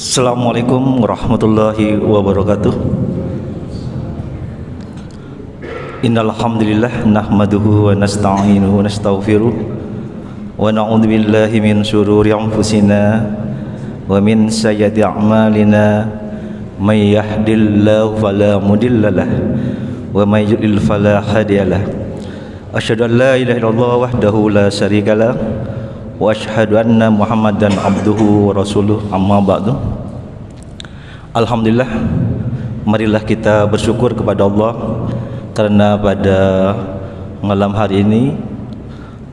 Assalamualaikum warahmatullahi wabarakatuh. Innal hamdalillah nahmaduhu wa nasta'inuhu wa nastaghfiruh wa na'udzu billahi min shururi anfusina wa min sayyiati a'malina may yahdihillahu fala mudhillalah wa may yudlil fala hadiyalah. Asyhadu an la ilaha illallah wahdahu la syarikalah wa asyhadu anna Muhammadan abduhu wa rasuluh, amma ba'du. Alhamdulillah, marilah kita bersyukur kepada Allah karena pada malam hari ini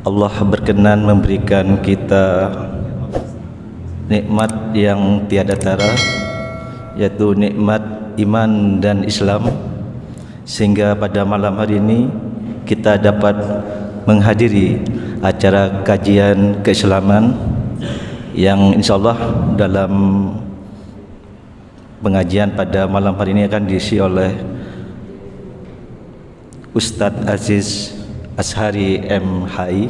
Allah berkenan memberikan kita nikmat yang tiada tara, yaitu nikmat iman dan Islam, sehingga pada malam hari ini kita dapat menghadiri acara kajian keislaman yang insyaallah dalam pengajian pada malam hari ini akan diisi oleh Ustadz Aziz Ashari MHI.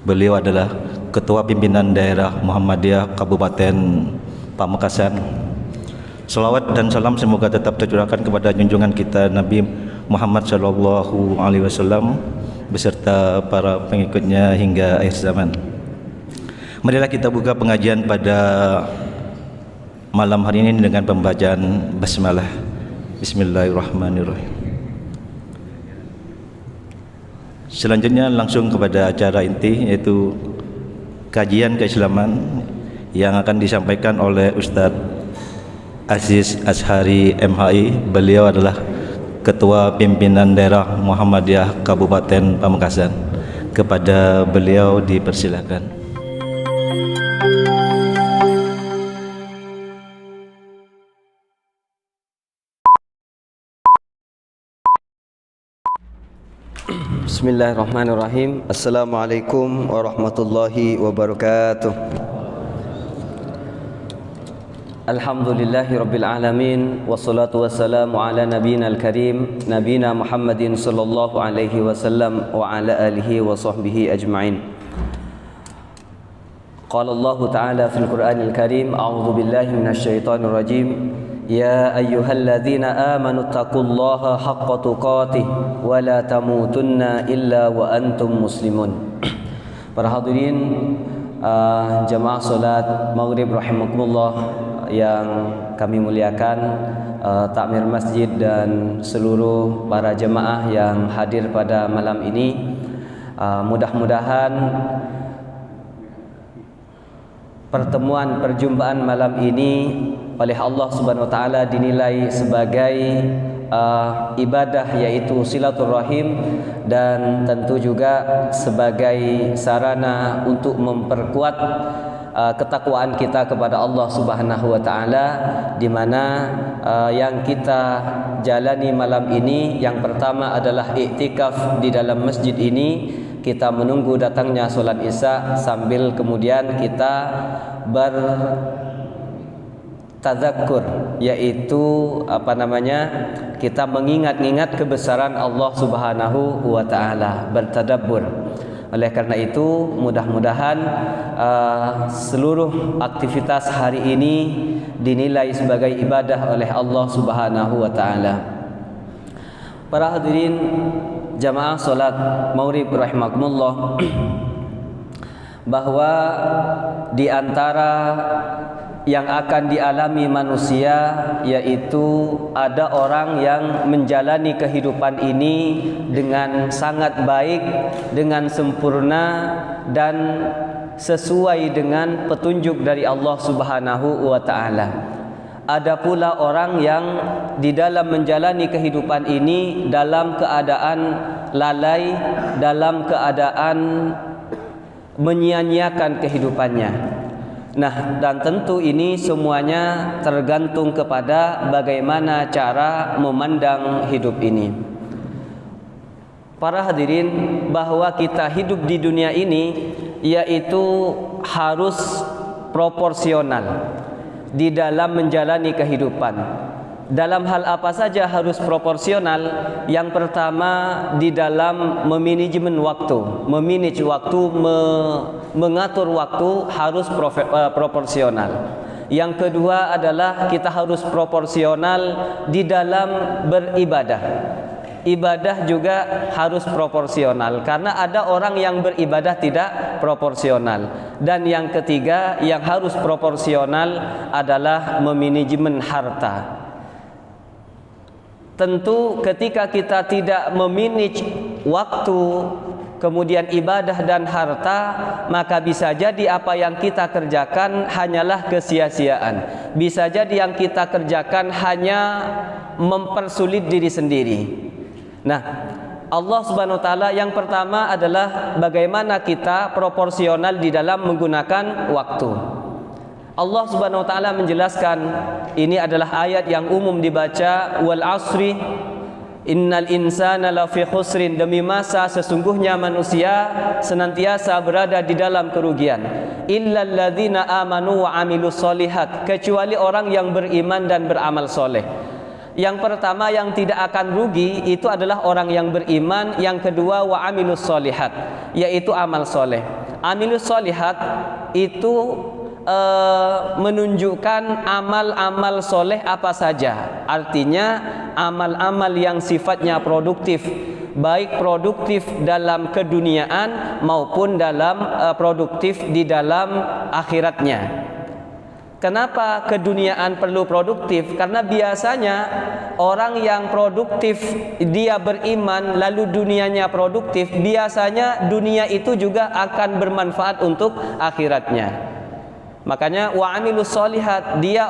Beliau adalah Ketua Pimpinan Daerah Muhammadiyah Kabupaten Pamekasan. Salawat dan salam semoga tetap tercurahkan kepada junjungan kita Nabi Muhammad Shallallahu Alaihi Wasallam beserta para pengikutnya hingga akhir zaman. Marilah kita buka pengajian pada malam hari ini dengan pembacaan basmalah. Bismillahirrahmanirrahim. Selanjutnya langsung kepada acara inti, yaitu kajian keislaman yang akan disampaikan oleh Ustadz Aziz Ashari MHI. Beliau adalah Ketua Pimpinan Daerah Muhammadiyah Kabupaten Pamekasan. Kepada beliau dipersilakan. Bismillahirrahmanirrahim. Assalamualaikum warahmatullahi wabarakatuh. Alhamdulillahi rabbil alamin, wassalatu wassalamu ala nabiyina al-karim, nabiyina Muhammadin sallallahu alaihi wasallam wa ala alihi wa sahbihi ajma'in. Qala Allah ta'ala fil Qur'anil Karim, a'udzu billahi minasy syaithanir rajim. Ya ayyuhalladzina amanu taqullaha haqqa tuqatih wa la tamutunna illa wa antum muslimun. Para hadirin jamaah salat maghrib rahimakumullah yang kami muliakan, takmir masjid dan seluruh para jemaah yang hadir pada malam ini, mudah-mudahan perjumpaan malam ini oleh Allah Subhanahu wa taala dinilai sebagai ibadah, yaitu silaturahim, dan tentu juga sebagai sarana untuk memperkuat ketakwaan kita kepada Allah Subhanahu wa taala, di mana yang kita jalani malam ini yang pertama adalah iktikaf di dalam masjid ini. Kita menunggu datangnya salat Isya sambil kemudian kita bertadzakkur, yaitu kita mengingat-ingat kebesaran Allah Subhanahu wa taala, bertadabbur. Oleh karena itu mudah-mudahan seluruh aktivitas hari ini dinilai sebagai ibadah oleh Allah Subhanahu wa taala. Para hadirin jamaah salat maghrib rahimakumullah, bahwa di antara yang akan dialami manusia, yaitu ada orang yang menjalani kehidupan ini dengan sangat baik, dengan sempurna dan sesuai dengan petunjuk dari Allah Subhanahu wa taala. Ada pula orang yang di dalam menjalani kehidupan ini dalam keadaan lalai, dalam keadaan menyia-nyiakan kehidupannya. Nah, dan tentu ini semuanya tergantung kepada bagaimana cara memandang hidup ini. Para hadirin, bahwa kita hidup di dunia ini yaitu harus proporsional di dalam menjalani kehidupan. Dalam hal apa saja harus proporsional? Yang pertama, di dalam memanajemen waktu, mengatur waktu harus proporsional. Yang kedua adalah kita harus proporsional di dalam beribadah. Ibadah juga harus proporsional, karena ada orang yang beribadah tidak proporsional. Dan yang ketiga yang harus proporsional adalah memanajemen harta. Tentu ketika kita tidak memanage waktu, kemudian ibadah dan harta, maka bisa jadi apa yang kita kerjakan hanyalah kesia-siaan. Bisa jadi yang kita kerjakan hanya mempersulit diri sendiri. Nah, Allah Subhanahu wa taala yang pertama adalah bagaimana kita proporsional di dalam menggunakan waktu. Allah Subhanahu wa taala menjelaskan, ini adalah ayat yang umum dibaca, wal asri innal insana lafi khusrin, demi masa sesungguhnya manusia senantiasa berada di dalam kerugian, illal ladzina amanu wa amilus solihat, kecuali orang yang beriman dan beramal soleh. Yang pertama yang tidak akan rugi itu adalah orang yang beriman. Yang kedua wa amilus solihat, yaitu amal soleh. Amilus solihat itu menunjukkan amal-amal soleh apa saja. Artinya amal-amal yang sifatnya produktif, baik produktif dalam keduniaan maupun dalam produktif di dalam akhiratnya. Kenapa keduniaan perlu produktif? Karena biasanya orang yang produktif dia beriman lalu dunianya produktif, biasanya dunia itu juga akan bermanfaat untuk akhiratnya. Makanya wa amilus solihat, dia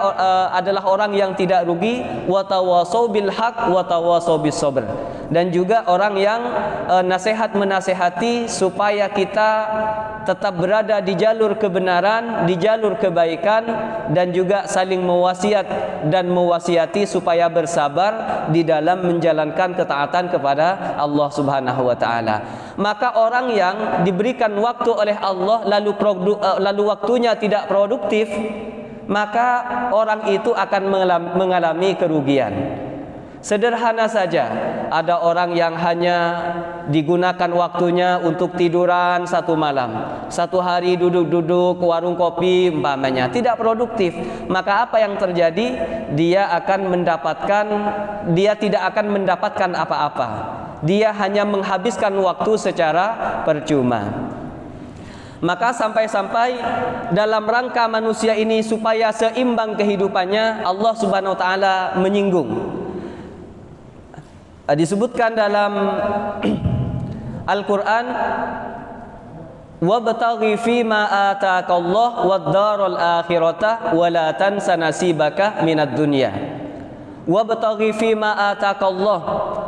adalah orang yang tidak rugi, wa tawasau bil haq wa tawasau bis sabr. Dan juga orang yang nasihat menasehati supaya kita tetap berada di jalur kebenaran, di jalur kebaikan, dan juga saling mewasiat dan mewasiati supaya bersabar di dalam menjalankan ketaatan kepada Allah Subhanahu wa taala. Maka orang yang diberikan waktu oleh Allah lalu waktunya tidak produktif, maka orang itu akan mengalami kerugian. Sederhana saja, ada orang yang hanya digunakan waktunya untuk tiduran satu malam, satu hari duduk-duduk ke warung kopi umpamanya, tidak produktif. Maka apa yang terjadi? Dia tidak akan mendapatkan apa-apa. Dia hanya menghabiskan waktu secara percuma. Maka sampai-sampai dalam rangka manusia ini supaya seimbang kehidupannya, Allah Subhanahu wa taala menyinggung. Disebutkan dalam Al-Quran, wabtaghi fima ataakallah wad-darul akhirata wa la tansa nasibaka minad dunya. Wabtaghi fima ataakallah,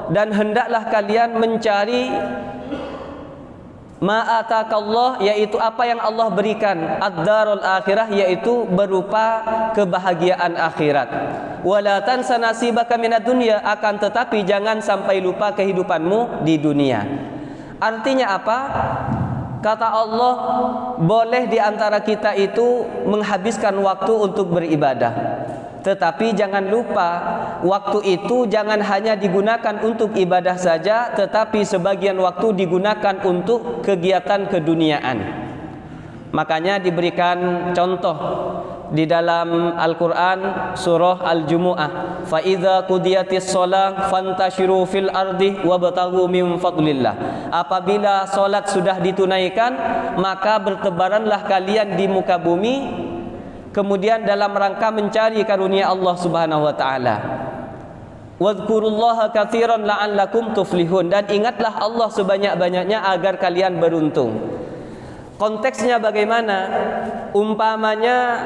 dan hendaklah kalian mencari ma ataakallah, yaitu apa yang Allah berikan, ad-darul akhirah, yaitu berupa kebahagiaan akhirat. Wala tansa nasibaka minad dunya, akan tetapi jangan sampai lupa kehidupanmu di dunia. Artinya apa? Kata Allah, boleh di antara kita itu menghabiskan waktu untuk beribadah. Tetapi jangan lupa, waktu itu jangan hanya digunakan untuk ibadah saja, tetapi sebagian waktu digunakan untuk kegiatan keduniaan. Makanya diberikan contoh di dalam Al-Quran surah Al-Jumu'ah, fa idza qudiyatis shalah fantashiru fil ardi wabtaghu min fadlillah. Apabila salat sudah ditunaikan, maka bertebaranlah kalian di muka bumi, kemudian dalam rangka mencari karunia Allah Subhanahu wa taala. Wadhkurullaha katsiran la'allakum tuflihun, dan ingatlah Allah sebanyak-banyaknya agar kalian beruntung. Konteksnya bagaimana? Umpamanya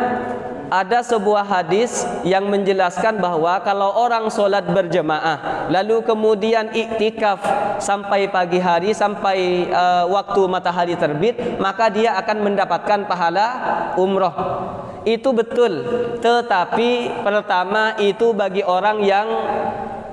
ada sebuah hadis yang menjelaskan bahwa kalau orang sholat berjemaah lalu kemudian iktikaf sampai pagi hari, sampai waktu matahari terbit, maka dia akan mendapatkan pahala umroh. Itu betul, tetapi pertama itu bagi orang yang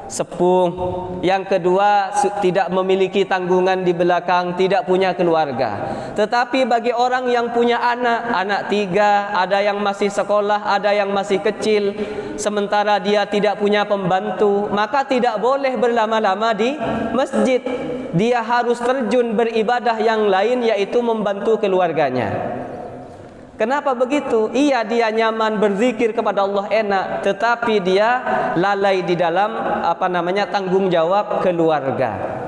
sepuh, yang kedua tidak memiliki tanggungan di belakang, tidak punya keluarga. Tetapi bagi orang yang punya anak 3, ada yang masih sekolah, ada yang masih kecil, sementara dia tidak punya pembantu, maka tidak boleh berlama-lama di masjid. Dia harus terjun beribadah yang lain, yaitu membantu keluarganya. Kenapa begitu? Iya, dia nyaman berzikir kepada Allah, enak, tetapi dia lalai di dalam tanggung jawab keluarga.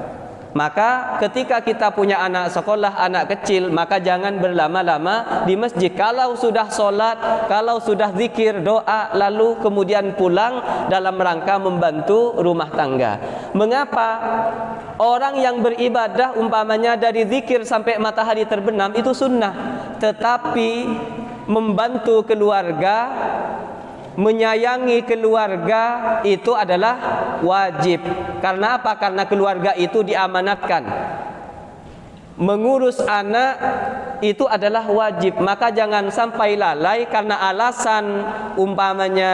Maka ketika kita punya anak sekolah, anak kecil, maka jangan berlama-lama di masjid. Kalau sudah sholat, kalau sudah zikir, doa, lalu kemudian pulang dalam rangka membantu rumah tangga. Mengapa? Orang yang beribadah umpamanya dari zikir sampai matahari terbenam itu sunnah, tetapi membantu keluarga, menyayangi keluarga itu adalah wajib. Karena apa? Karena keluarga itu diamanatkan. Mengurus anak itu adalah wajib. Maka jangan sampai lalai karena alasan umpamanya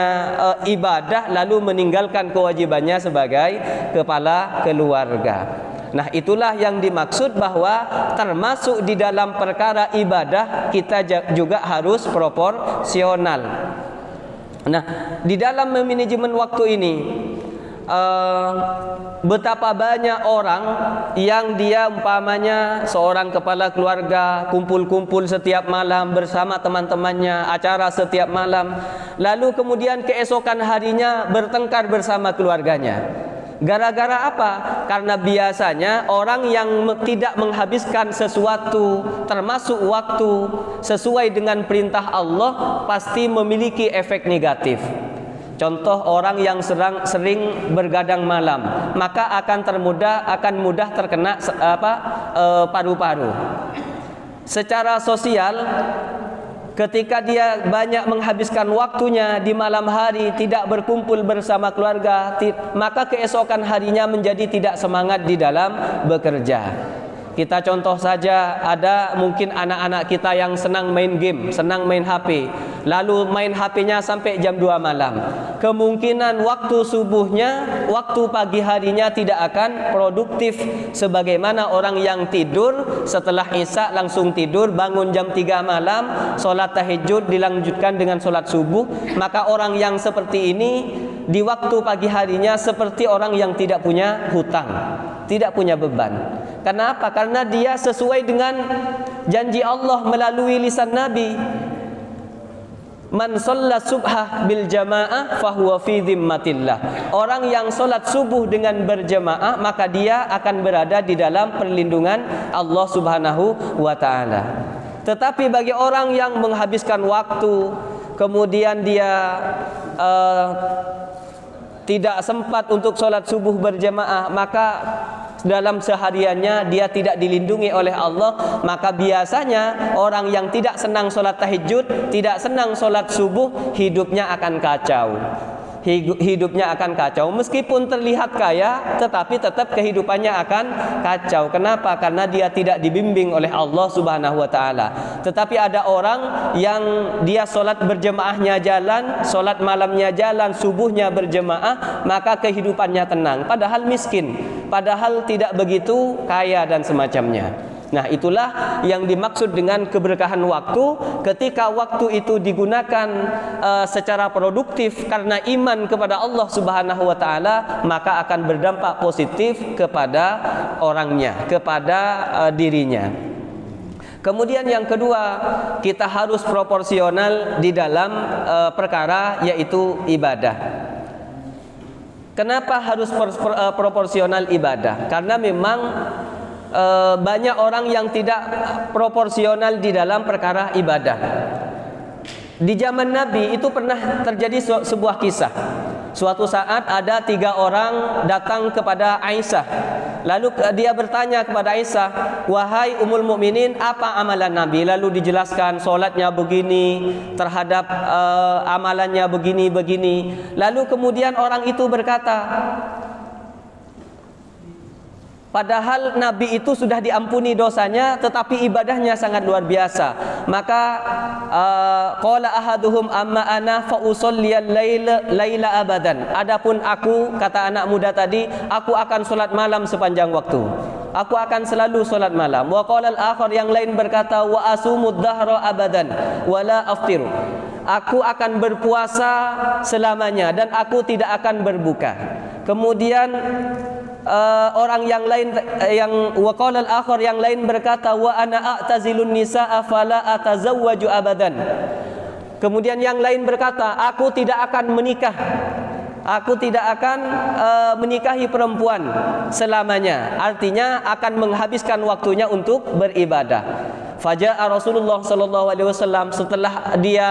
ibadah lalu meninggalkan kewajibannya sebagai kepala keluarga. Nah, itulah yang dimaksud bahwa termasuk di dalam perkara ibadah kita juga harus proporsional. Nah, di dalam memanajemen waktu ini betapa banyak orang yang dia umpamanya seorang kepala keluarga, kumpul-kumpul setiap malam bersama teman-temannya, acara setiap malam, lalu kemudian keesokan harinya bertengkar bersama keluarganya. Gara-gara apa? Karena biasanya orang yang tidak menghabiskan sesuatu termasuk waktu sesuai dengan perintah Allah pasti memiliki efek negatif. Contoh, orang yang sering bergadang malam, maka akan mudah terkena paru-paru. Secara sosial, ketika dia banyak menghabiskan waktunya di malam hari tidak berkumpul bersama keluarga, maka keesokan harinya menjadi tidak semangat di dalam bekerja. Kita contoh saja, ada mungkin anak-anak kita yang senang main game, senang main HP, lalu main HP-nya sampai jam 2 malam. Kemungkinan waktu subuhnya, waktu pagi harinya tidak akan produktif sebagaimana orang yang tidur setelah Isya langsung tidur, bangun jam 3 malam, sholat tahajud dilanjutkan dengan sholat subuh. Maka orang yang seperti ini di waktu pagi harinya seperti orang yang tidak punya hutang, tidak punya beban. Kenapa? Karena dia sesuai dengan janji Allah melalui lisan Nabi. Man shalla subhah bil jamaah fahuwa fi dhimmatillah. Orang yang sholat subuh dengan berjamaah maka dia akan berada di dalam perlindungan Allah Subhanahu wa taala. Tetapi bagi orang yang menghabiskan waktu, kemudian dia tidak sempat untuk sholat subuh berjamaah, maka dalam sehariannya dia tidak dilindungi oleh Allah. Maka biasanya orang yang tidak senang sholat tahajud, tidak senang sholat subuh, hidupnya akan kacau. Hidupnya akan kacau. Meskipun terlihat kaya, tetapi tetap kehidupannya akan kacau. Kenapa? Karena dia tidak dibimbing oleh Allah Subhanahu wa taala. Tetapi ada orang yang dia sholat berjemaahnya jalan, sholat malamnya jalan, subuhnya berjemaah, maka kehidupannya tenang. Padahal miskin, padahal tidak begitu kaya dan semacamnya. Nah, itulah yang dimaksud dengan keberkahan waktu. Ketika waktu itu digunakan secara produktif karena iman kepada Allah Subhanahu wa taala, maka akan berdampak positif kepada orangnya, kepada dirinya. Kemudian yang kedua, kita harus proporsional di dalam perkara yaitu ibadah. Kenapa harus proporsional ibadah? Karena memang banyak orang yang tidak proporsional di dalam perkara ibadah. Di zaman Nabi itu pernah terjadi sebuah kisah. Suatu saat ada 3 orang datang kepada Aisyah. Lalu dia bertanya kepada Aisyah, "Wahai Ummul Mukminin, apa amalan Nabi?" Lalu dijelaskan solatnya begini, terhadap amalannya begini. Lalu kemudian orang itu berkata, padahal Nabi itu sudah diampuni dosanya, tetapi ibadahnya sangat luar biasa. Maka qala ahaduhum amma ana fa usalliyal laila abadan. Adapun aku, kata anak muda tadi, aku akan salat malam sepanjang waktu. Aku akan selalu salat malam. Wa qala al-akhar, yang lain berkata, wa asumud dahra abadan wala aftiru. Aku akan berpuasa selamanya dan aku tidak akan berbuka. Kemudian orang yang lain yang waqala al-akhar yang lain berkata wa ana a'tazilun nisaa fala atazawwaju abadan. Kemudian yang lain berkata, aku tidak akan menikah. Aku tidak akan menikahi perempuan selamanya. Artinya akan menghabiskan waktunya untuk beribadah. Faja'a Rasulullah sallallahu alaihi wasallam, setelah dia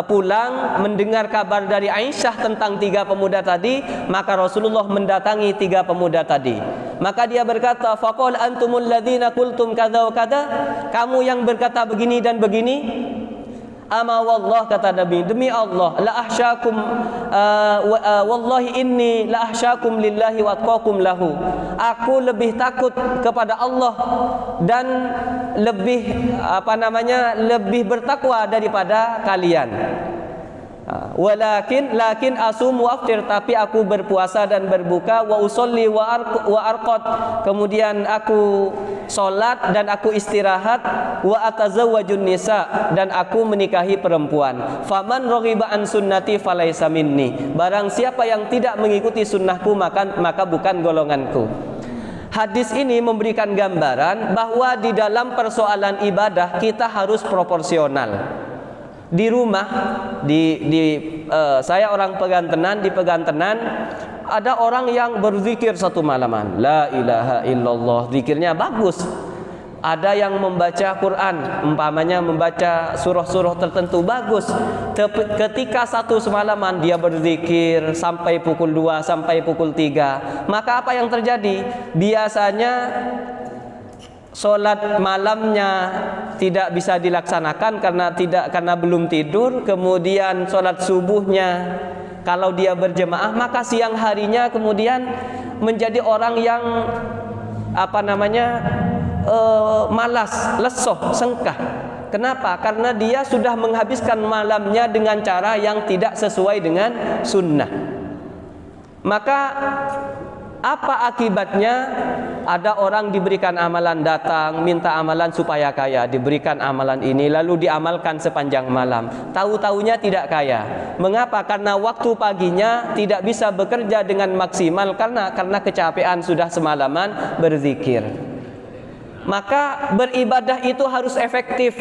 pulang mendengar kabar dari Aisyah tentang 3 pemuda tadi, maka Rasulullah mendatangi 3 pemuda tadi. Maka dia berkata, faqal antumul ladzina qultum kadza wa kadza, kamu yang berkata begini dan begini. Ama wallah, kata Nabi, demi Allah, la ahsyakum wallahi inni la ahsyakum lillahi wa atqakum lahu. Aku lebih takut kepada Allah dan lebih lebih bertakwa daripada kalian. Lakin asum wa aftir, tapi aku berpuasa dan berbuka, wa usolli wa arqad, kemudian aku solat dan aku istirahat, wa atazawwajun nisa, dan aku menikahi perempuan. Faman raghiba an sunnati falaysa minni, barang siapa yang tidak mengikuti sunnahku maka bukan golonganku. Hadis ini memberikan gambaran bahwa di dalam persoalan ibadah kita harus proporsional. Di rumah, saya orang Pegantenan, di Pegantenan ada orang yang berzikir 1 malaman, la ilaha illallah, zikirnya bagus. Ada yang membaca Quran, umpamanya membaca surah-surah tertentu, bagus. Ketika 1 semalaman dia berzikir sampai pukul 2, sampai pukul 3, maka apa yang terjadi? Biasanya solat malamnya tidak bisa dilaksanakan karena belum tidur. Kemudian solat subuhnya kalau dia berjemaah, maka siang harinya kemudian menjadi orang yang malas, lesoh, sengkah. Kenapa? Karena dia sudah menghabiskan malamnya dengan cara yang tidak sesuai dengan sunnah. Maka apa akibatnya? Ada orang diberikan amalan, datang minta amalan supaya kaya, diberikan amalan ini lalu diamalkan sepanjang malam, tahu-taunya tidak kaya. Mengapa? Karena waktu paginya tidak bisa bekerja dengan maksimal karena kecapean sudah semalaman berzikir. Maka beribadah itu harus efektif.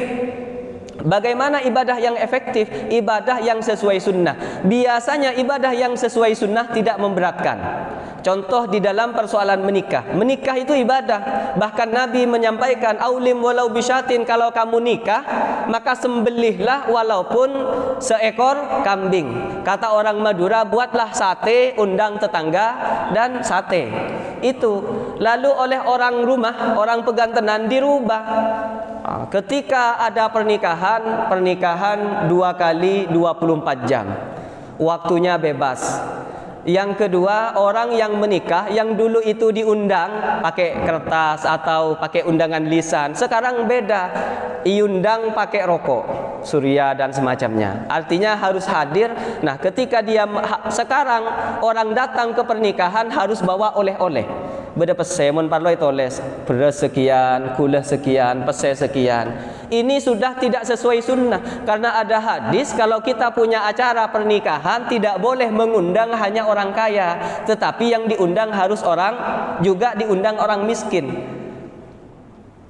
Bagaimana ibadah yang efektif? Ibadah yang sesuai sunnah. Biasanya ibadah yang sesuai sunnah tidak memberatkan. Contoh di dalam persoalan menikah. Menikah itu ibadah. Bahkan Nabi menyampaikan, aulim walau bisyatin, kalau kamu nikah maka sembelihlah walaupun seekor kambing. Kata orang Madura, buatlah sate, undang tetangga dan sate. Itu. Lalu oleh orang rumah, orang Pegantenan dirubah. Ketika ada pernikahan 2 kali 24 jam, waktunya bebas. Yang kedua, orang yang menikah yang dulu itu diundang pakai kertas atau pakai undangan lisan, sekarang beda, diundang pakai rokok, surya dan semacamnya. Artinya harus hadir. Nah, ketika dia sekarang orang datang ke pernikahan harus bawa oleh-oleh. Beda pese mun parlo itu les beras sekian, gula sekian, pese sekian. Ini sudah tidak sesuai sunnah. Karena ada hadis kalau kita punya acara pernikahan tidak boleh mengundang hanya orang kaya, tetapi yang diundang harus diundang orang miskin.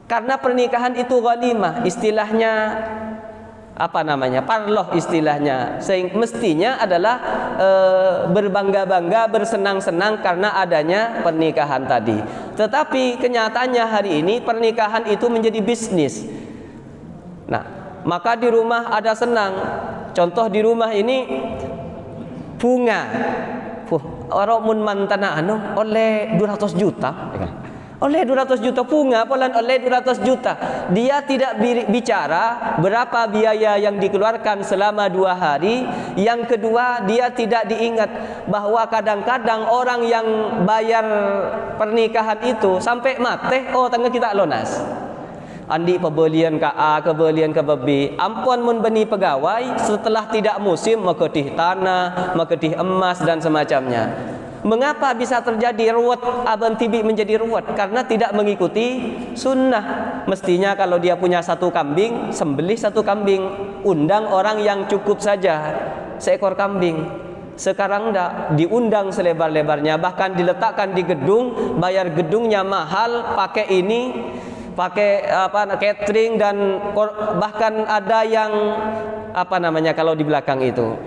Karena pernikahan itu ghanimah, istilahnya parloh istilahnya. Mestinya adalah berbangga-bangga, bersenang-senang karena adanya pernikahan tadi. Tetapi kenyataannya hari ini pernikahan itu menjadi bisnis. Nah, maka di rumah ada senang. Contoh di rumah ini bunga. Orang mun mantana oleh 200 juta. Oleh 200 juta bunga, polan oleh 200 juta. Dia tidak bicara berapa biaya yang dikeluarkan selama 2 hari. Yang kedua, dia tidak diingat bahwa kadang-kadang orang yang bayar pernikahan itu sampai mati, tangga kita lunas. Andi pembelian ke A, pembelian ke B. Ampun mun beni pegawai setelah tidak musim maketih tanah, maketih emas dan semacamnya. Mengapa bisa terjadi ruwet, aban tibi menjadi ruwet? Karena tidak mengikuti sunnah. Mestinya kalau dia punya 1 kambing, sembelih 1 kambing, undang orang yang cukup saja, seekor kambing. Sekarang enggak, diundang selebar-lebarnya, bahkan diletakkan di gedung, bayar gedungnya mahal, pakai ini, pakai catering, dan bahkan ada yang kalau di belakang itu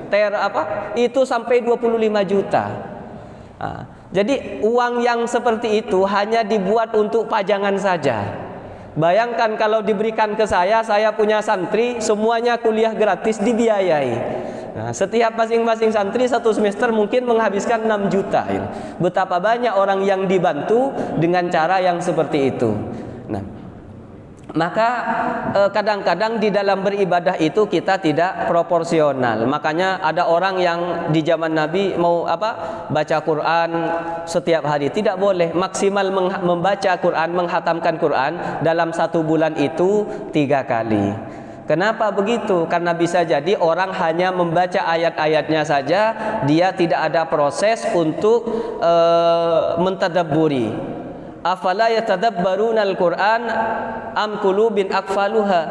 itu sampai 25 juta. Jadi uang yang seperti itu hanya dibuat untuk pajangan saja. Bayangkan kalau diberikan ke saya punya santri, semuanya kuliah gratis dibiayai. Nah, setiap masing-masing santri satu semester mungkin menghabiskan 6 juta. Betapa banyak orang yang dibantu dengan cara yang seperti itu. Nah, maka kadang-kadang di dalam beribadah itu kita tidak proporsional. Makanya ada orang yang di zaman Nabi mau baca Quran setiap hari, tidak boleh. Maksimal membaca Quran, menghatamkan Quran dalam 1 bulan itu 3 kali. Kenapa begitu? Karena bisa jadi orang hanya membaca ayat-ayatnya saja, dia tidak ada proses untuk mentadabburi. Afala yatadabbaruna al-Quran am qulubin aqfaluha.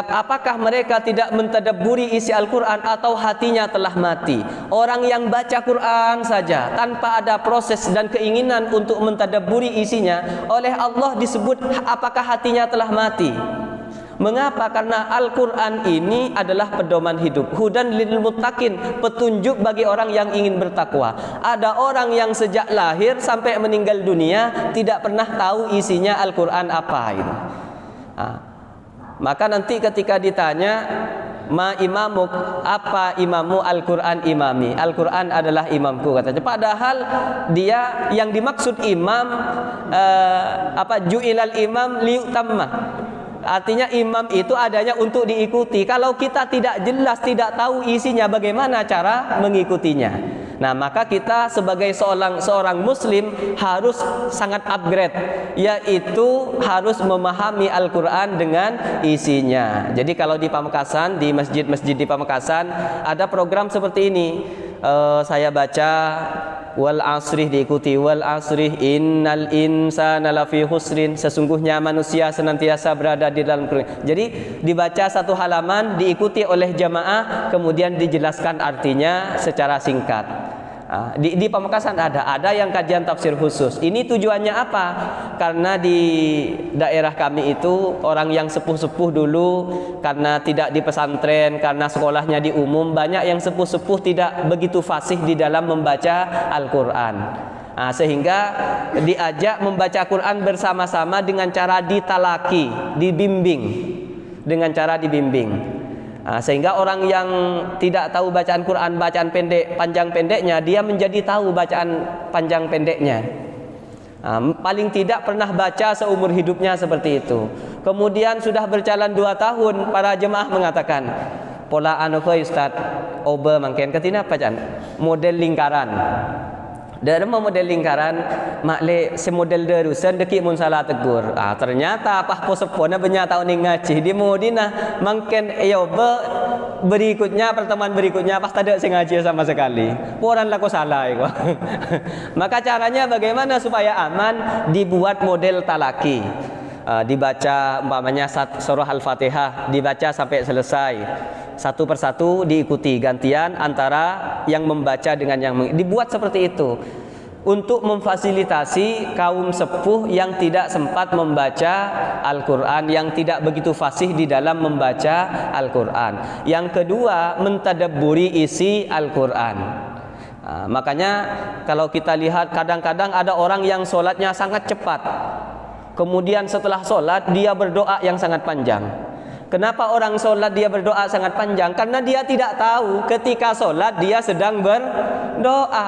Apakah mereka tidak mentadabburi isi Al-Quran atau hatinya telah mati? Orang yang baca Quran saja tanpa ada proses dan keinginan untuk mentadabburi isinya, oleh Allah disebut apakah hatinya telah mati. Mengapa? Karena Al-Quran ini adalah pedoman hidup, hudan lil muttaqin, petunjuk bagi orang yang ingin bertakwa. Ada orang yang sejak lahir sampai meninggal dunia tidak pernah tahu isinya Al-Quran apa itu. Maka nanti ketika ditanya, ma imamuk, apa imamu? Al-Quran imami, Al-Quran adalah imamku, katanya. Padahal dia yang dimaksud imam ju'ilal imam liyutamma. Artinya imam itu adanya untuk diikuti. Kalau kita tidak jelas, tidak tahu isinya, bagaimana cara mengikutinya? Nah, maka kita sebagai seorang muslim harus sangat upgrade, yaitu harus memahami Al-Quran dengan isinya. Jadi kalau di Pamekasan, di masjid-masjid di Pamekasan ada program seperti ini. Saya baca wal asrih, diikuti wal asrih innal insana lafi husrin, sesungguhnya manusia senantiasa berada di dalam kerugian. Jadi dibaca 1 halaman, diikuti oleh jamaah, kemudian dijelaskan artinya secara singkat. Di Pamekasan ada yang kajian tafsir khusus. Ini tujuannya apa? Karena di daerah kami itu orang yang sepuh-sepuh dulu, karena tidak di pesantren, karena sekolahnya di umum, banyak yang sepuh-sepuh tidak begitu fasih di dalam membaca Al-Quran. Sehingga diajak membaca Quran bersama-sama dengan cara ditalaki, dibimbing, dengan cara dibimbing. Sehingga orang yang tidak tahu bacaan Quran, bacaan pendek, panjang pendeknya, dia menjadi tahu bacaan panjang pendeknya. Paling tidak pernah baca seumur hidupnya seperti itu. Kemudian sudah berjalan 2 tahun, para jemaah mengatakan, pola anu ke Ustaz, oba mangken ketina bacaan model lingkaran. Dalam model lingkaran makle semodel derusan deki mun salah tegur. Ternyata apa posepona banyak tahun ngaji di Madinah mangken berikutnya, pertemuan berikutnya pas ada sing ngaji sama sekali. Poran laku salah iku. Maka caranya bagaimana supaya aman? Dibuat model talaki. Dibaca umpamanya surah Al-Fatihah, dibaca sampai selesai, satu persatu diikuti, gantian antara yang membaca dengan yang dibuat seperti itu untuk memfasilitasi kaum sepuh yang tidak sempat membaca Al-Quran, yang tidak begitu fasih di dalam membaca Al-Quran. Yang kedua, mentadabburi isi Al-Quran. Makanya kalau kita lihat kadang-kadang ada orang yang sholatnya sangat cepat, kemudian setelah sholat dia berdoa yang sangat panjang. Kenapa orang sholat dia berdoa sangat panjang? Karena dia tidak tahu ketika sholat dia sedang berdoa.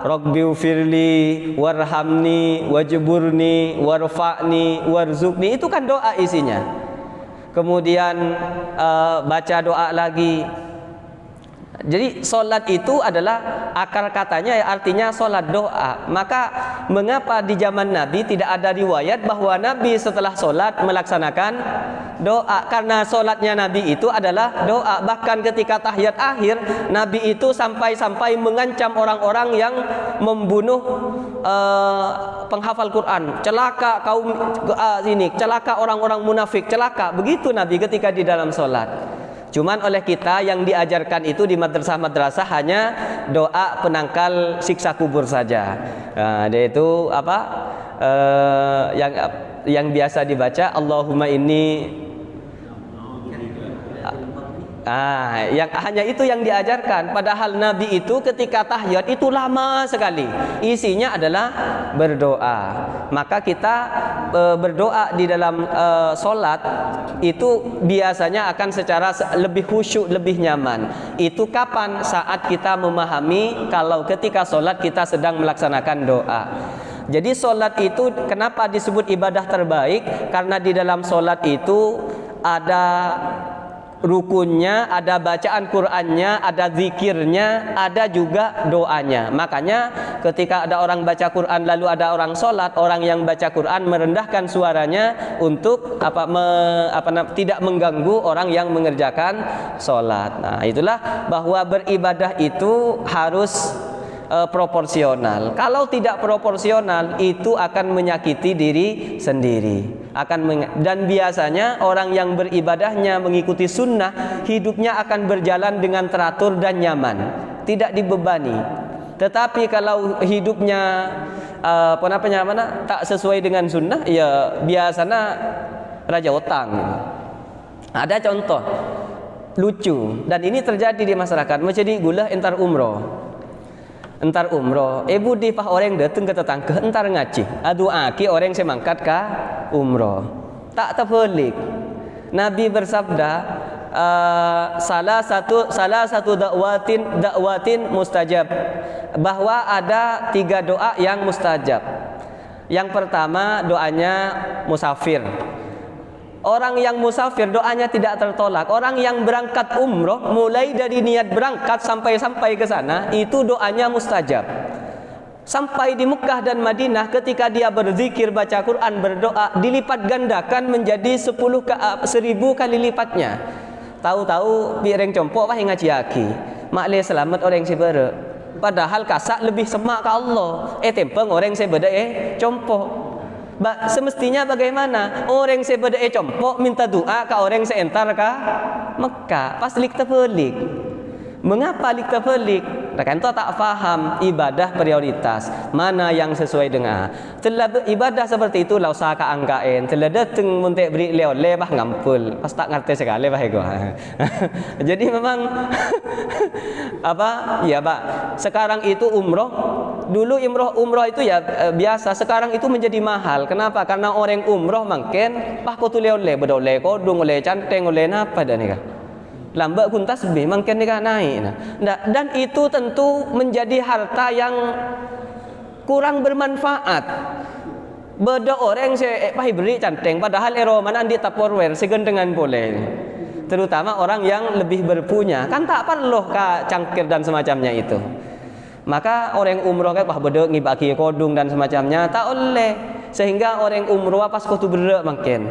Rabbighfirli warhamni wajburni warfa'ni warzuqni, itu kan doa isinya. Kemudian baca doa lagi. Jadi solat itu adalah akar katanya, artinya solat doa. Maka mengapa di zaman Nabi tidak ada riwayat bahwa Nabi setelah solat melaksanakan doa? Karena solatnya Nabi itu adalah doa. Bahkan ketika tahiyat akhir, Nabi itu sampai mengancam orang-orang yang membunuh penghafal Quran. Celaka kaum celaka orang-orang munafik, celaka. Begitu Nabi ketika di dalam solat. Cuman oleh kita yang diajarkan itu di madrasah-madrasah hanya doa penangkal siksa kubur saja. Nah, dia itu apa? Yang biasa dibaca Allahumma inni, yang hanya itu yang diajarkan. Padahal Nabi itu ketika tahiyat itu lama sekali. Isinya adalah berdoa. Maka kita berdoa di dalam solat itu biasanya akan secara lebih khusyuk, lebih nyaman. Itu kapan? Saat kita memahami kalau ketika solat kita sedang melaksanakan doa. Jadi solat itu kenapa disebut ibadah terbaik? Karena di dalam solat itu ada rukunnya, ada bacaan Qur'annya, ada zikirnya, ada juga doanya. Makanya ketika ada orang baca Qur'an lalu ada orang sholat, orang yang baca Qur'an merendahkan suaranya untuk tidak mengganggu orang yang mengerjakan sholat. Nah, itulah bahwa beribadah itu harus proporsional. Kalau tidak proporsional itu akan menyakiti diri sendiri. Dan biasanya orang yang beribadahnya mengikuti sunnah, hidupnya akan berjalan dengan teratur dan nyaman, tidak dibebani. Tetapi kalau hidupnya tak sesuai dengan sunnah, ya biasanya raja utang. Ada contoh lucu dan ini terjadi di masyarakat. Macam di gula entar umroh, ibu di pah orang datang ke tetangga entar ngaji. Adu aki orang semangkat ka umroh. Tak terpelik. Nabi bersabda, salah satu dakwatin mustajab, bahwa ada 3 doa yang mustajab. Yang pertama doanya musafir. Orang yang musafir doanya tidak tertolak. Orang yang berangkat umroh mulai dari niat berangkat sampai ke sana itu doanya mustajab. Sampai di Mekah dan Madinah ketika dia berzikir, baca Quran, berdoa dilipat gandakan menjadi 1000 kali lipatnya. Tahu-tahu bireng compok wah ngaji aki. Maklih selamat orang sebere. Padahal kasak lebih semak ke Allah. Tempeng orang sebere compok. Semestinya bagaimana? Orang sebeda compok minta doa ke orang seentar ke Mekah. Pas lik terpelik. Mengapa lik terpelik? Rekan tu tak faham ibadah prioritas. Mana yang sesuai dengan. Telah ibadah seperti itu lau usaha angkain. Telah datang muntik beri leo bah ngampul. Pas tak ngerti sekali bah ego. Jadi memang Ya, Pak. Sekarang itu umroh. Dulu umroh itu ya biasa. Sekarang itu menjadi mahal. Kenapa? Karena orang umroh makin pah kotu leo bedole kodung oleh canteng oleh napa dan nikah. Lambat pun tasbih makin nikah naik. Dan itu tentu menjadi harta yang kurang bermanfaat. Beda orang pah beri canteng padahal mana di Tupperware segendengan boleh. Terutama orang yang lebih berpunya. Kan tak perlu ka cangkir dan semacamnya itu. Maka orang umroh kan beda ngibaki kodung dan semacamnya tak oleh. Sehingga orang umroh pas kotu berdek makin.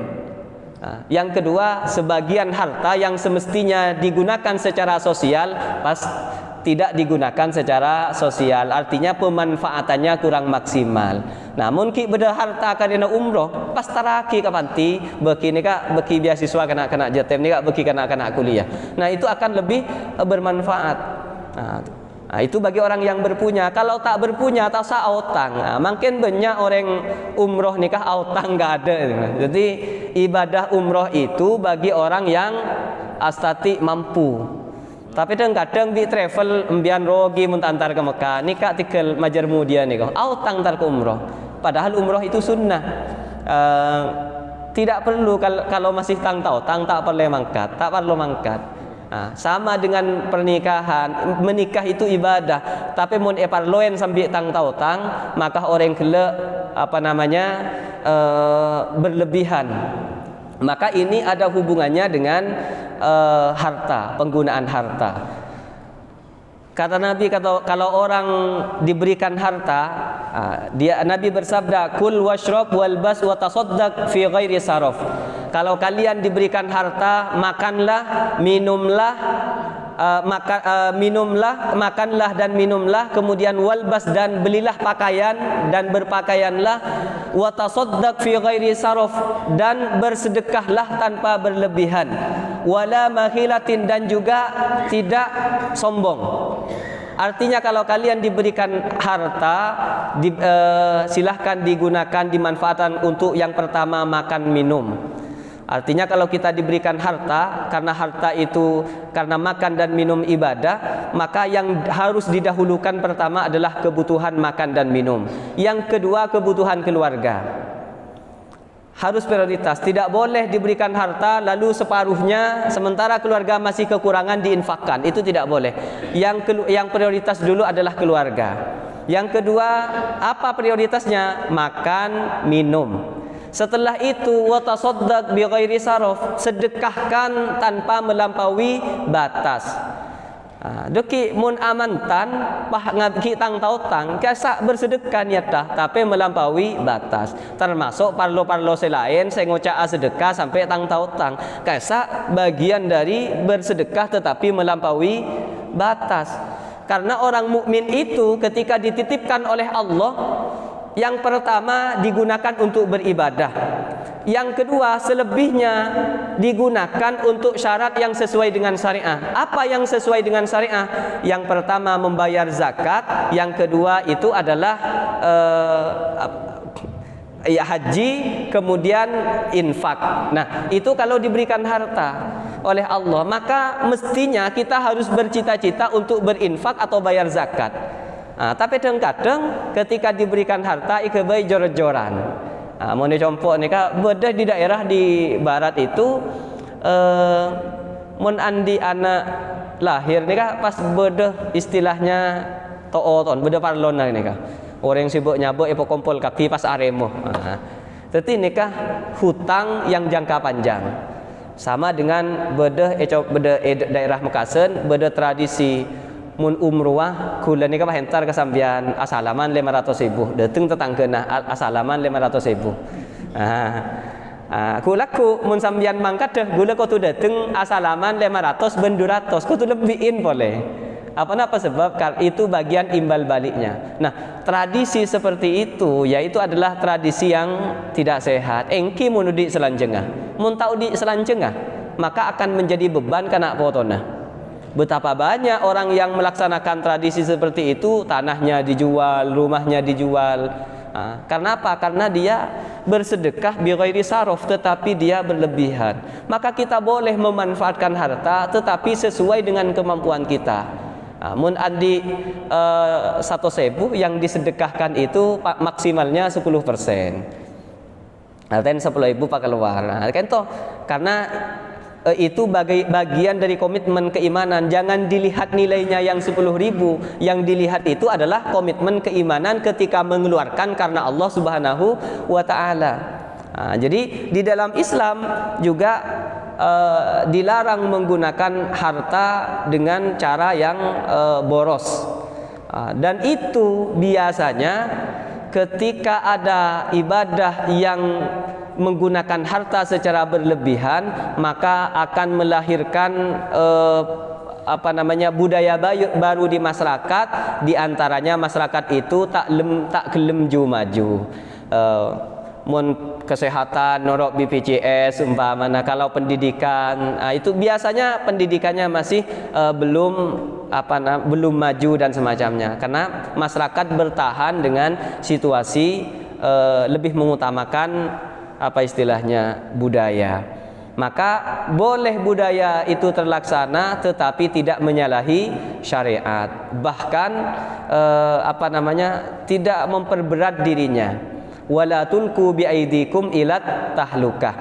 Yang kedua, sebagian harta yang semestinya digunakan secara sosial pas tidak digunakan secara sosial, artinya pemanfaatannya kurang maksimal. Namun ki beda harta kadina umroh pas taraki kapanti beki beasiswa kena JTM ni beki kena kuliah. Nah, itu akan lebih bermanfaat. Nah, itu bagi orang yang berpunya. Kalau tak berpunya atau sautang, makin banyak orang umroh nikah autang enggak ada. Jadi ibadah umroh itu bagi orang yang astati mampu. Tapi kadang di travel embian rogi muntantar ke Mekah, nikah tikel majarmu dia nikah autang tar ke umroh. Padahal umroh itu sunnah. Tidak perlu kalau masih tak perlu mangkat. Sama dengan pernikahan, menikah itu ibadah. Tapi mun eparloen sambil tang maka orang kele berlebihan. Maka ini ada hubungannya dengan harta, penggunaan harta. Kata Nabi, kalau orang diberikan harta, Nabi bersabda, "Kul washrab walbas wa tasaddaq fi ghairi saraf." Kalau kalian diberikan harta, makanlah, makanlah dan minumlah, kemudian walbas dan belilah pakaian dan berpakaianlah, wa tasaddaq fi ghairi saraf dan bersedekahlah tanpa berlebihan, wala mahilatin, dan juga tidak sombong. Artinya kalau kalian diberikan harta, silahkan digunakan, dimanfaatkan untuk yang pertama makan minum. Artinya kalau kita diberikan harta, karena harta itu karena makan dan minum ibadah, maka yang harus didahulukan pertama adalah kebutuhan makan dan minum. Yang kedua kebutuhan keluarga. Harus prioritas, tidak boleh diberikan harta lalu separuhnya sementara keluarga masih kekurangan diinfakkan, itu tidak boleh. Yang prioritas dulu adalah keluarga. Yang kedua, apa prioritasnya? Makan, minum. Setelah itu wa tasaddaq bi ghairi saraf, sedekahkan tanpa melampaui batas. Doki mun amantan pah ngabki tang tautang kasa bersedekah niatah tapi melampaui batas, termasuk parlo-parlo selain saya ngocak sedekah sampai tang tautang kasa bagian dari bersedekah tetapi melampaui batas. Karena orang mukmin itu ketika dititipkan oleh Allah, yang pertama digunakan untuk beribadah, yang kedua selebihnya digunakan untuk syarat yang sesuai dengan syariah. Apa yang sesuai dengan syariah? Yang pertama membayar zakat, yang kedua itu adalah haji, kemudian infak. Nah, itu kalau diberikan harta oleh Allah, maka mestinya kita harus bercita-cita untuk berinfak atau bayar zakat. Tapi kadang-kadang ketika diberikan harta ikebai jor-joran. Mau dicompok nih kak, bedah di daerah di barat itu, mun andi anak lahir nih kak, pas bedah istilahnya tooton, bedah parlona nih kak. Orang yang sibuk nyabuk epo kompol kaki pas aremo. Jadi nih kak, hutang yang jangka panjang. Sama dengan bedah daerah Mekasen, bedah tradisi mun umruah kula ni ka hentar ka sambian asalaman 500.000 dateng tetanggena asalaman 500.000. Kulaku mun sambian mangkat deh gula ko tu dateng asalaman 500 ben 200 ko tu lebihin boleh. Apa sebab itu bagian imbal baliknya. Nah, tradisi seperti itu yaitu adalah tradisi yang tidak sehat. Engki mun di selanjengah, mun tau di selanjengah, maka akan menjadi beban kana potona. Betapa banyak orang yang melaksanakan tradisi seperti itu, tanahnya dijual, rumahnya dijual. Karena apa? Karena dia bersedekah bi ghairi saraf, tetapi dia berlebihan. Maka kita boleh memanfaatkan harta tetapi sesuai dengan kemampuan kita. Mun andi 1.000 yang disedekahkan itu maksimalnya 10%. Artinya 10.000 pak keluar. Karena itu bagian dari komitmen keimanan. Jangan dilihat nilainya yang 10.000, yang dilihat itu adalah komitmen keimanan ketika mengeluarkan karena Allah Subhanahu wa ta'ala. Jadi di dalam Islam juga dilarang menggunakan harta dengan cara yang boros. Dan itu biasanya ketika ada ibadah yang menggunakan harta secara berlebihan, maka akan melahirkan budaya baru di masyarakat. Di antaranya masyarakat itu tak gelem maju. Kesehatan norok BPJS umpamanya, kalau pendidikan itu biasanya pendidikannya masih belum maju dan semacamnya, karena masyarakat bertahan dengan situasi lebih mengutamakan budaya. Maka boleh budaya itu terlaksana tetapi tidak menyalahi syariat, bahkan tidak memperberat dirinya. Wala tulqu biaidikum ilat tahlukah.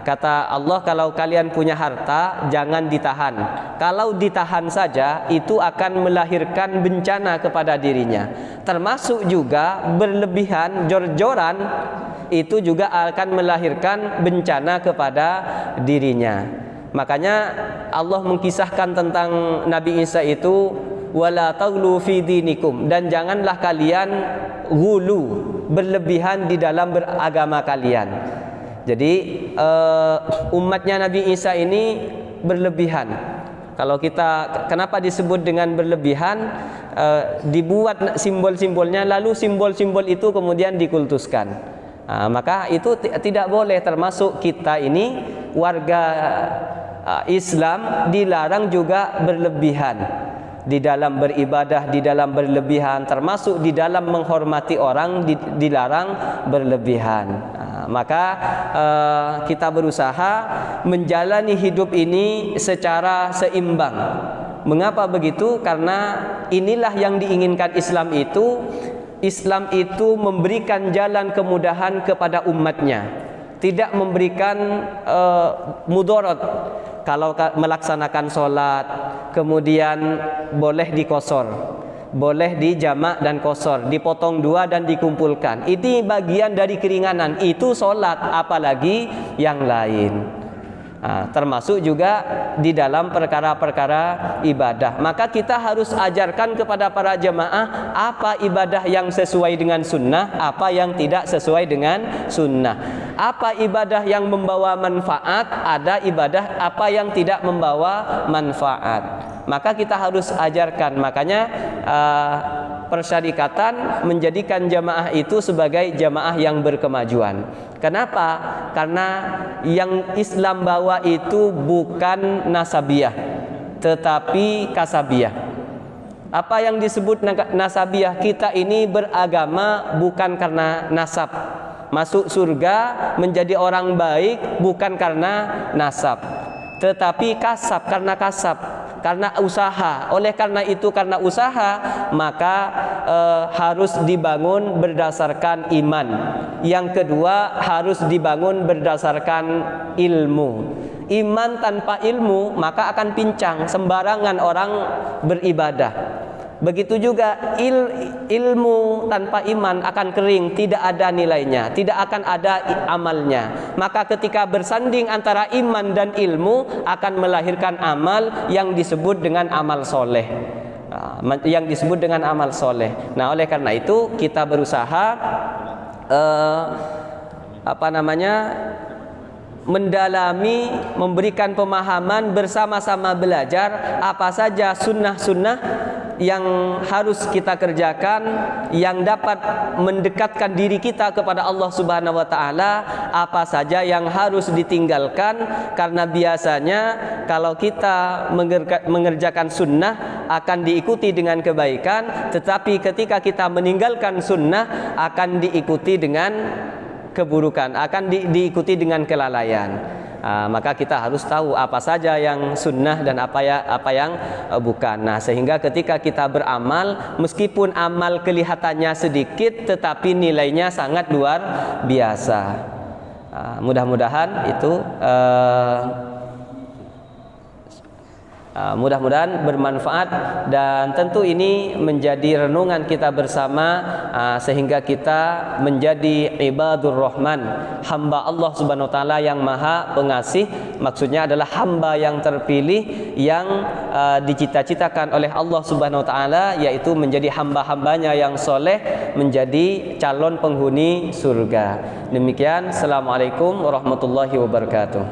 Kata Allah, kalau kalian punya harta jangan ditahan. Kalau ditahan saja itu akan melahirkan bencana kepada dirinya. Termasuk juga berlebihan, jor-joran itu juga akan melahirkan bencana kepada dirinya. Makanya Allah mengkisahkan tentang Nabi Isa itu, wala taghlu fi dinikum, dan janganlah kalian ghulu, berlebihan di dalam beragama kalian. Jadi umatnya Nabi Isa ini berlebihan. Kalau kenapa disebut dengan berlebihan? Dibuat simbol-simbolnya, lalu simbol-simbol itu kemudian dikultuskan. Maka itu tidak boleh. Termasuk kita ini warga Islam dilarang juga berlebihan di dalam beribadah, di dalam berlebihan, termasuk di dalam menghormati orang dilarang berlebihan. Maka kita berusaha menjalani hidup ini secara seimbang. Mengapa begitu? Karena inilah yang diinginkan Islam itu. Islam itu memberikan jalan kemudahan kepada umatnya, tidak memberikan mudarat. Kalau melaksanakan sholat kemudian boleh dikosor, boleh dijamak dan kosor, dipotong dua dan dikumpulkan, ini bagian dari keringanan. Itu sholat, apalagi yang lain. Termasuk juga di dalam perkara-perkara ibadah. Maka kita harus ajarkan kepada para jemaah apa ibadah yang sesuai dengan sunnah, apa yang tidak sesuai dengan sunnah. Apa ibadah yang membawa manfaat, ada ibadah apa yang tidak membawa manfaat. Maka kita harus ajarkan. Makanya persyarikatan menjadikan jamaah itu sebagai jamaah yang berkemajuan. Kenapa? Karena yang Islam bawa itu bukan nasabiyah, tetapi kasabiyah. Apa yang disebut nasabiyah? Kita ini beragama bukan karena nasab. Masuk surga menjadi orang baik bukan karena nasab, tetapi kasab, karena kasab, karena usaha. Oleh karena itu, karena usaha, maka harus dibangun berdasarkan iman. Yang kedua, harus dibangun berdasarkan ilmu. Iman tanpa ilmu maka akan pincang, sembarangan orang beribadah. Begitu juga ilmu tanpa iman akan kering, tidak ada nilainya, tidak akan ada amalnya. Maka ketika bersanding antara iman dan ilmu akan melahirkan amal yang disebut dengan amal soleh. Yang disebut dengan amal soleh. Nah, oleh karena itu kita berusaha mendalami, memberikan pemahaman, bersama-sama belajar apa saja sunnah-sunnah yang harus kita kerjakan, yang dapat mendekatkan diri kita kepada Allah Subhanahu wa taala, apa saja yang harus ditinggalkan. Karena biasanya kalau kita mengerjakan sunnah akan diikuti dengan kebaikan, tetapi ketika kita meninggalkan sunnah akan diikuti dengan keburukan, akan diikuti dengan kelalaian. Maka kita harus tahu apa saja yang sunnah dan apa yang bukan. Nah, sehingga ketika kita beramal, meskipun amal kelihatannya sedikit, tetapi nilainya sangat luar biasa. Mudah-mudahan itu mudah-mudahan bermanfaat, dan tentu ini menjadi renungan kita bersama, sehingga kita menjadi ibadur rahman, hamba Allah Subhanahu wa taala yang maha pengasih. Maksudnya adalah hamba yang terpilih, yang dicita-citakan oleh Allah Subhanahu wa taala, yaitu menjadi hamba-hambanya yang soleh, menjadi calon penghuni surga. Demikian, assalamualaikum warahmatullahi wabarakatuh.